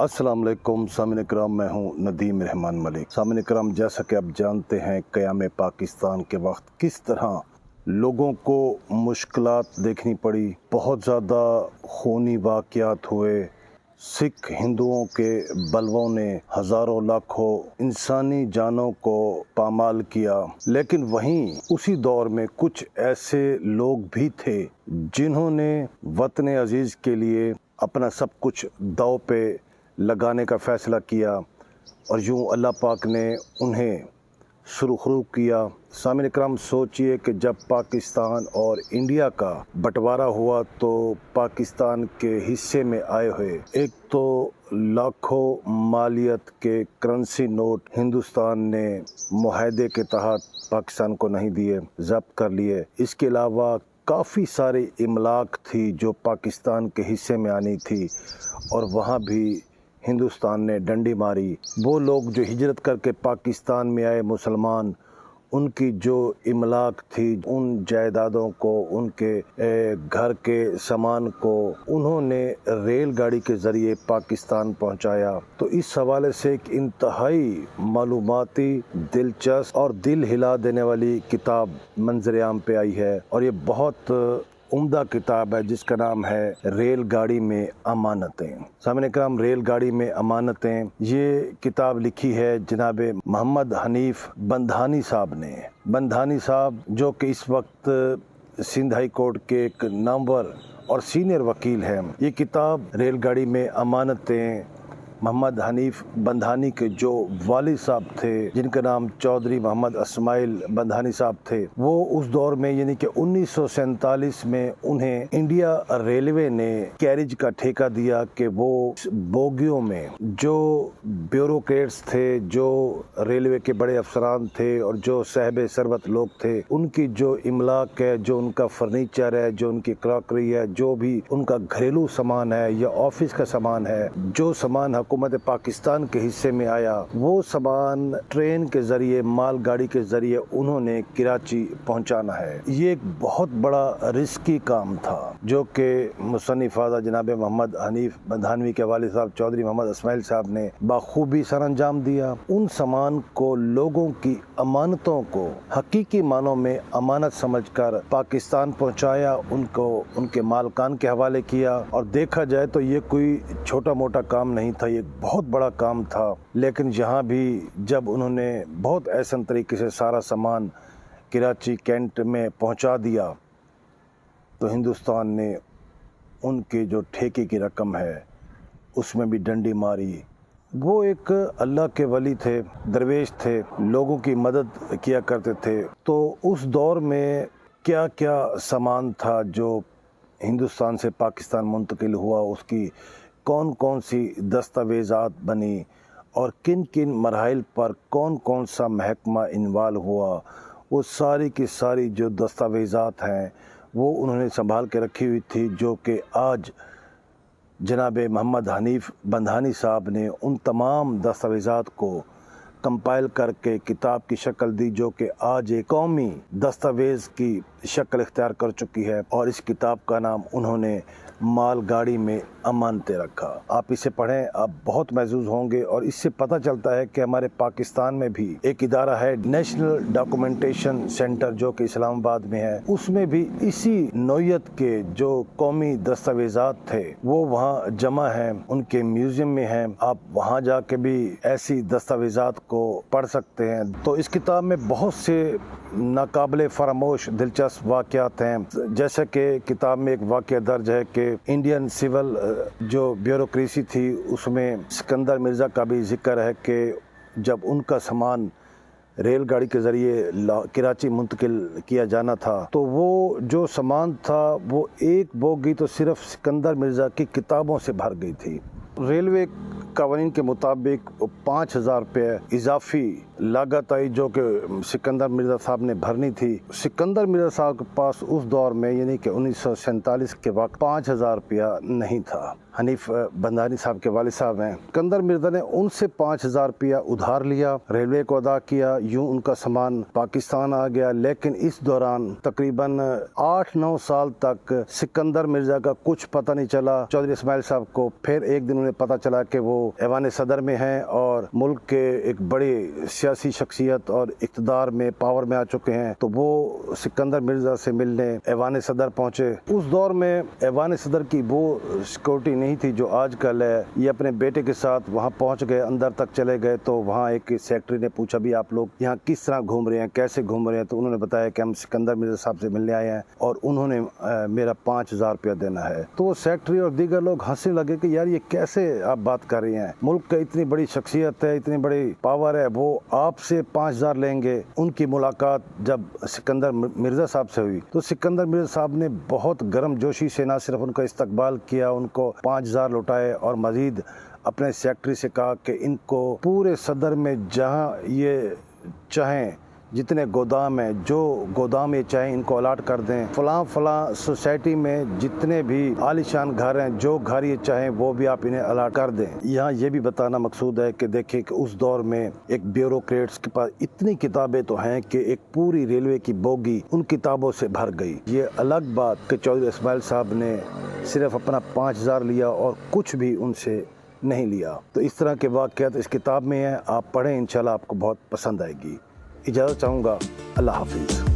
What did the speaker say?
अस्सलाम वालेकुम सामिन इकराम, मैं हूं नदीम रहमान मलिक। सामिन इकराम, जैसा कि आप जानते हैं क़याम पाकिस्तान के वक्त किस तरह लोगों को मुश्किलात देखनी पड़ी, बहुत ज़्यादा खूनी वाक़यात हुए, सिख हिंदुओं के बलवों ने हज़ारों लाखों इंसानी जानों को पामाल किया। लेकिन वहीं उसी दौर में कुछ ऐसे लोग भी थे जिन्होंने वतन अजीज़ के लिए अपना सब कुछ दांव पे लगाने का फ़ैसला किया और यूँ अल्लाह पाक ने उन्हें सुरखरू किया। सामिन इकराम, सोचिए कि जब पाकिस्तान और इंडिया का बंटवारा हुआ तो पाकिस्तान के हिस्से में आए हुए एक तो लाखों मालियत के करेंसी नोट हिंदुस्तान ने मुआहदे के तहत पाकिस्तान को नहीं दिए, ज़ब्त कर लिए। इसके अलावा काफ़ी सारी इमलाक थी जो पाकिस्तान के हिस्से में आनी थी और वहाँ भी हिंदुस्तान ने डंडी मारी। वो लोग जो हिजरत करके पाकिस्तान में आए मुसलमान, उनकी जो इमलाक थी, उन जायदादों को, उनके घर के सामान को उन्होंने रेलगाड़ी के ज़रिए पाकिस्तान पहुंचाया। तो इस हवाले से एक इंतहाई मालूमाती, दिलचस्प और दिल हिला देने वाली किताब मंजर-ए-आम पे आई है और ये बहुत उम्दा किताब है जिसका नाम है रेलगाड़ी में अमानतें। सामने इकराम, रेलगाड़ी में अमानतें, ये किताब लिखी है जनाब मोहम्मद हनीफ बंधानी साहब ने। बंधानी साहब जो कि इस वक्त सिंध हाई कोर्ट के एक नामवर और सीनियर वकील हैं। ये किताब रेलगाड़ी में अमानतें मोहम्मद हनीफ बंधानी के जो वालिद साहब थे, जिनका नाम चौधरी मोहम्मद इस्माइल बंधानी साहब थे, वो उस दौर में यानी कि 1947 में उन्हें इंडिया रेलवे ने कैरिज का ठेका दिया कि वो बोगियों में जो ब्यूरोक्रेट्स थे, जो रेलवे के बड़े अफसरान थे और जो साहिब सरवत लोग थे, उनकी जो इमलाक है, जो उनका फर्नीचर है, जो उनकी क्रॉकरी है, जो भी उनका घरेलू सामान है या ऑफिस का सामान है, जो सामान हुकूमत पाकिस्तान के हिस्से में आया, वो सामान ट्रेन के जरिए, माल गाड़ी के जरिए उन्होंने कराची पहुंचाना है। ये एक बहुत बड़ा रिस्की काम था जो कि मुसन्निफ जनाब मोहम्मद हनीफ बंधानवी के वालिद साहब चौधरी मोहम्मद इस्माइल साहब ने बाखूबी सर अंजाम दिया। उन सामान को, लोगों की अमानतों को हकीकी मानों में अमानत समझकर पाकिस्तान पहुंचाया, उनको उनके मालकान के हवाले किया। और देखा जाए तो ये कोई छोटा मोटा काम नहीं था, ये बहुत बड़ा काम था। लेकिन यहाँ भी जब उन्होंने बहुत ऐसा तरीके से सारा सामान कराची कैंट में पहुँचा दिया तो हिंदुस्तान ने उनके जो ठेके की रकम है उसमें भी डंडी मारी। वो एक अल्लाह के वली थे, दरवेश थे, लोगों की मदद किया करते थे। तो उस दौर में क्या क्या सामान था जो हिंदुस्तान से पाकिस्तान मुंतकिल हुआ, उसकी कौन कौन सी दस्तावेज़ात बनी और किन किन मराहिल पर कौन कौन सा महकमा इन्वॉल्व हुआ, वो सारी की सारी जो दस्तावेज़ात हैं वो उन्होंने संभाल के रखी हुई थी, जो कि आज जनाब मोहम्मद हनीफ बंधानी साहब ने उन तमाम दस्तावेज़ात को कंपाइल करके किताब की शक्ल दी, जो कि आज एक कौमी दस्तावेज़ की शक्ल इख्तियार कर चुकी है। और इस किताब का नाम उन्होंने माल गाड़ी में अमानतें रखा। आप इसे पढ़ें, आप बहुत महजूज होंगे। और इससे पता चलता है कि हमारे पाकिस्तान में भी एक इदारा है, नेशनल डॉक्यूमेंटेशन सेंटर, जो कि इस्लामाबाद में है। उसमें भी इसी नौयत के जो कौमी दस्तावेज़ात थे वो वहाँ जमा हैं, उनके म्यूज़ियम में हैं। आप वहाँ जाके भी ऐसी दस्तावेज़ात को पढ़ सकते हैं। तो इस किताब में बहुत से नाकाबिले फरामोश दिलचस्प वाक़यात हैं। जैसे कि किताब में एक वाक़या दर्ज है कि इंडियन सिविल जो ब्यूरोक्रेसी थी उसमें सिकंदर मिर्ज़ा का भी जिक्र है कि जब उनका सामान रेलगाड़ी के ज़रिए कराची मुंतकिल किया जाना था तो वो जो सामान था वो एक बोगी तो सिर्फ सिकंदर मिर्ज़ा की किताबों से भर गई थी। रेलवे कवानीन के मुताबिक 5,000 रुपये इजाफी लागत आई जो कि सिकंदर मिर्ज़ा साहब ने भरनी थी। सिकंदर मिर्ज़ा साहब के पास उस दौर में यानी कि 1947 के वक्त 5,000 रुपया नहीं था। हनीफ बंधानी साहब के वालिद साहब हैं। सिकंदर मिर्ज़ा ने उनसे 5,000 रुपया उधार लिया, रेलवे को अदा किया, यूं उनका सामान पाकिस्तान आ गया। लेकिन इस दौरान तकरीबन 8-9 साल तक सिकंदर मिर्ज़ा का कुछ पता नहीं चला। चौधरी इस्माइल साहब को फिर एक दिन उन्हें पता चला कि वो ऐवान सदर में हैं और मुल्क के एक बड़े सियासी शख्सियत और इक़्तिदार में पावर में आ चुके हैं, तो वो सिकंदर मिर्ज़ा से मिलने ऐवान सदर पहुँचे। उस दौर में ऐवान सदर की वो सिक्योरिटी नहीं थी जो आजकल है। ये अपने बेटे के साथ वहाँ पहुँच गए, अंदर तक चले गए, तो वहाँ एक सेक्रेटरी ने पूछा भी आप लोग यहाँ किस तरह घूम रहे हैं, कैसे घूम रहे हैं, तो उन्होंने बताया कि हम सिकंदर मिर्ज़ा साहब से मिलने आए हैं और उन्होंने मेरा 5,000 रुपया देना है। तो वो सेक्रेटरी और दीगर लोग हंसने लगे कि यार ये कैसे आप बात कर रही हैं, मुल्क का इतनी बड़ी शख्सियत है, इतनी बड़ी पावर है, वो आपसे 5,000 लेंगे। उनकी मुलाकात जब सिकंदर मिर्ज़ा साहब से हुई तो सिकंदर मिर्ज़ा साहब ने बहुत गर्म जोशी से ना सिर्फ उनका इस्तकबाल किया, उनको 5,000 लौटाए और मजीद अपने सेक्रेटरी से कहा कि इनको पूरे सदर में जहाँ ये चाहें जितने गोदाम हैं, जो गोदाम ये चाहें इनको अलाट कर दें। फलां सोसाइटी में जितने भी आलीशान घर हैं, जो घर ये चाहें वो भी आप इन्हें अलाट कर दें। यहाँ ये भी बताना मकसूद है कि देखिए कि उस दौर में एक ब्यूरोक्रेट्स के पास इतनी किताबें तो हैं कि एक पूरी रेलवे की बोगी उन किताबों से भर गई। ये अलग बात कि चौधरी इस्माइल साहब ने सिर्फ अपना 5,000 लिया और कुछ भी उनसे नहीं लिया। तो इस तरह के वाक़यात इस किताब में हैं, आप पढ़ें, इंशाल्लाह आपको बहुत पसंद आएगी। इजाज़त चाहूँगा, अल्लाह हाफिज़।